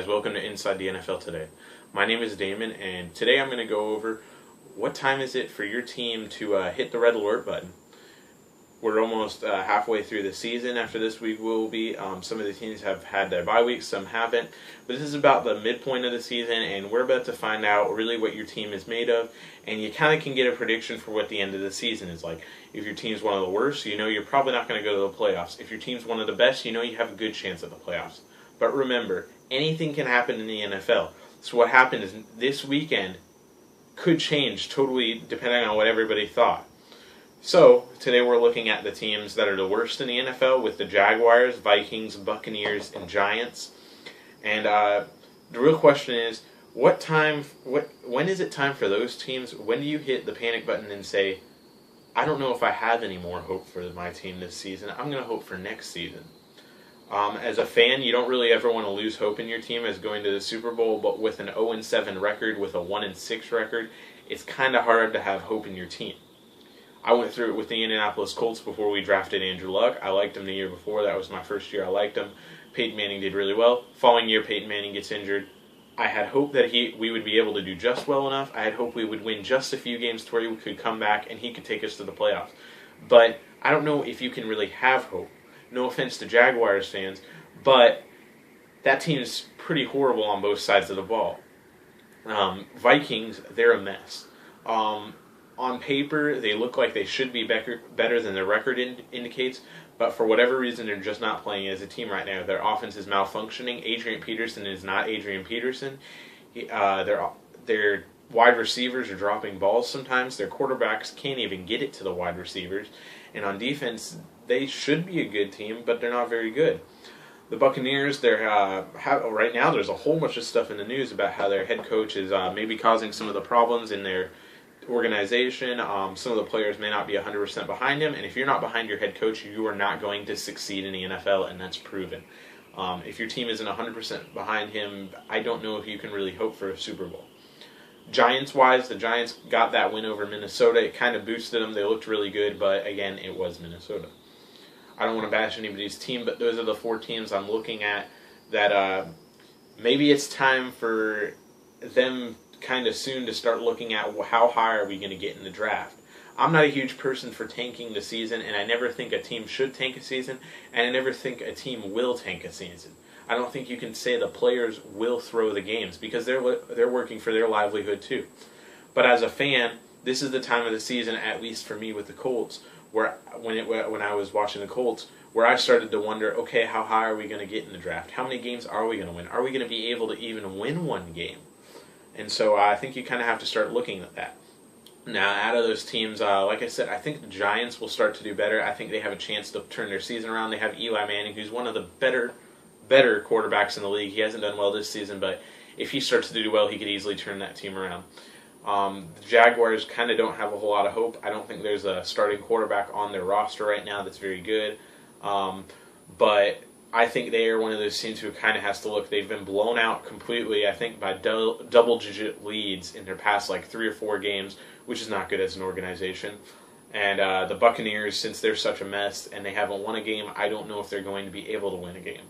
guys, welcome to Inside the NFL Today. My name is Damon, and today I'm going to go over what time is it for your team to hit the red alert button. We're almost halfway through the season. After this week will be. Some of the teams have had their bye weeks, some haven't. But this is about the midpoint of the season, and we're about to find out really what your team is made of, and you kind of can get a prediction for what the end of the season is like. If your team's one of the worst, you know you're probably not going to go to the playoffs. If your team's one of the best, you know you have a good chance at the playoffs. But remember, anything can happen in the NFL. So what happened is this weekend could change totally depending on what everybody thought. So today we're looking at the teams that are the worst in the NFL with the Jaguars, Vikings, Buccaneers, and Giants. And the real question is, when is it time for those teams? When do you hit the panic button and say, I don't know if I have any more hope for my team this season. I'm going to hope for next season. As a fan, you don't really ever want to lose hope in your team as going to the Super Bowl, but with an 0-7 record, with a 1-6 record, it's kind of hard to have hope in your team. I went through it with the Indianapolis Colts before we drafted Andrew Luck. I liked him the year before. That was my first year I liked him. Peyton Manning did really well. Following year, Peyton Manning gets injured. I had hope that we would be able to do just well enough. I had hope we would win just a few games to where we could come back and he could take us to the playoffs. But I don't know if you can really have hope. No offense to Jaguars fans, but that team is pretty horrible on both sides of the ball. Vikings, they're a mess. On paper, they look like they should be better than their record indicates, but for whatever reason, they're just not playing as a team right now. Their offense is malfunctioning. Adrian Peterson is not Adrian Peterson. Their wide receivers are dropping balls sometimes. Their quarterbacks can't even get it to the wide receivers. And on defense, they should be a good team, but they're not very good. The Buccaneers, right now there's a whole bunch of stuff in the news about how their head coach is maybe causing some of the problems in their organization. Some of the players may not be 100% behind him, and if you're not behind your head coach, you are not going to succeed in the NFL, and that's proven. If your team isn't 100% behind him, I don't know if you can really hope for a Super Bowl. Giants-wise, the Giants got that win over Minnesota. It kind of boosted them. They looked really good, but again, it was Minnesota. I don't want to bash anybody's team, but those are the four teams I'm looking at that maybe it's time for them kind of soon to start looking at how high are we going to get in the draft. I'm not a huge person for tanking the season, and I never think a team should tank a season, and I never think a team will tank a season. I don't think you can say the players will throw the games because they're working for their livelihood too. But as a fan, this is the time of the season, at least for me with the Colts, where when I was watching the Colts, where I started to wonder, okay, how high are we going to get in the draft? How many games are we going to win? Are we going to be able to even win one game? And so I think you kind of have to start looking at that. Now, out of those teams, like I said, I think the Giants will start to do better. I think they have a chance to turn their season around. They have Eli Manning, who's one of the better quarterbacks in the league. He hasn't done well this season, but if he starts to do well, he could easily turn that team around. The Jaguars kind of don't have a whole lot of hope. I don't think there's a starting quarterback on their roster right now that's very good. But I think they are one of those teams who kind of has to look. They've been blown out completely, I think, by double-digit leads in their past 3 or 4 games, which is not good as an organization. And the Buccaneers, since they're such a mess and they haven't won a game, I don't know if they're going to be able to win a game.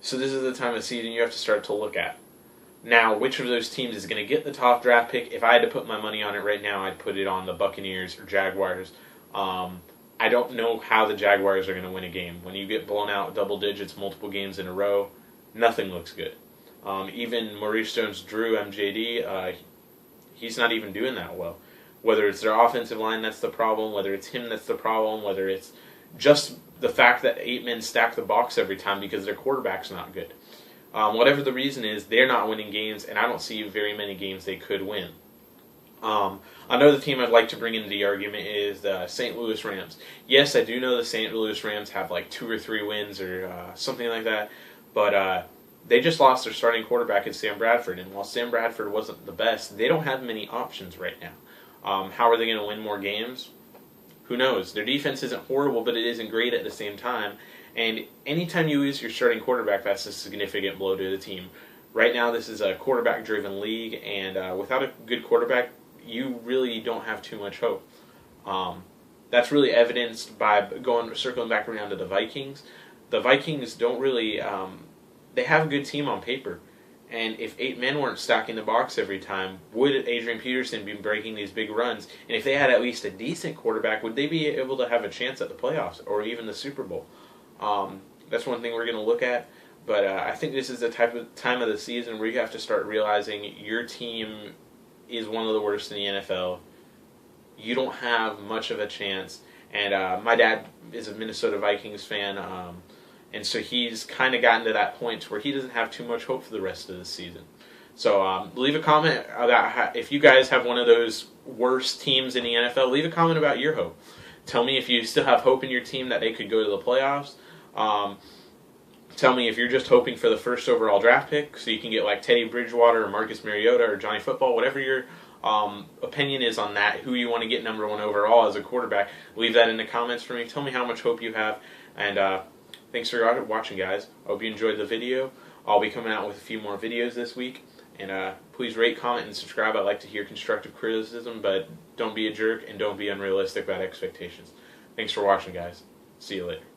So this is the time of the season you have to start to look at. Now, which of those teams is going to get the top draft pick? If I had to put my money on it right now, I'd put it on the Buccaneers or Jaguars. I don't know how the Jaguars are going to win a game. When you get blown out double digits multiple games in a row, nothing looks good. Even Maurice Jones-Drew, MJD, he's not even doing that well. Whether it's their offensive line that's the problem, whether it's him that's the problem, whether it's just the fact that 8 men stack the box every time because their quarterback's not good. Whatever the reason is, they're not winning games, and I don't see very many games they could win. Another team I'd like to bring into the argument is the St. Louis Rams. Yes, I do know the St. Louis Rams have 2 or 3 wins or something like that, but they just lost their starting quarterback in Sam Bradford, and while Sam Bradford wasn't the best, they don't have many options right now. How are they going to win more games? Who knows? Their defense isn't horrible, but it isn't great at the same time. And anytime you lose your starting quarterback, that's a significant blow to the team. Right now, this is a quarterback-driven league, and without a good quarterback, you really don't have too much hope. That's really evidenced by circling back around to the Vikings. The Vikings don't really they have a good team on paper. And if 8 men weren't stacking the box every time, would Adrian Peterson be breaking these big runs? And if they had at least a decent quarterback, would they be able to have a chance at the playoffs or even the Super Bowl? That's one thing we're going to look at. But I think this is the type of time of the season where you have to start realizing your team is one of the worst in the NFL. You don't have much of a chance. And my dad is a Minnesota Vikings fan, and so he's kind of gotten to that point where he doesn't have too much hope for the rest of the season. So leave a comment about if you guys have one of those worst teams in the NFL. Leave a comment about your hope. Tell me if you still have hope in your team that they could go to the playoffs. Tell me if you're just hoping for the first overall draft pick so you can get like Teddy Bridgewater or Marcus Mariota or Johnny Football, whatever your opinion is on that, who you want to get number 1 overall as a quarterback. Leave that in the comments for me. Tell me how much hope you have. And thanks for watching, guys. I hope you enjoyed the video. I'll be coming out with a few more videos this week. And please rate, comment, and subscribe. I like to hear constructive criticism, but don't be a jerk and don't be unrealistic about expectations. Thanks for watching, guys. See you later.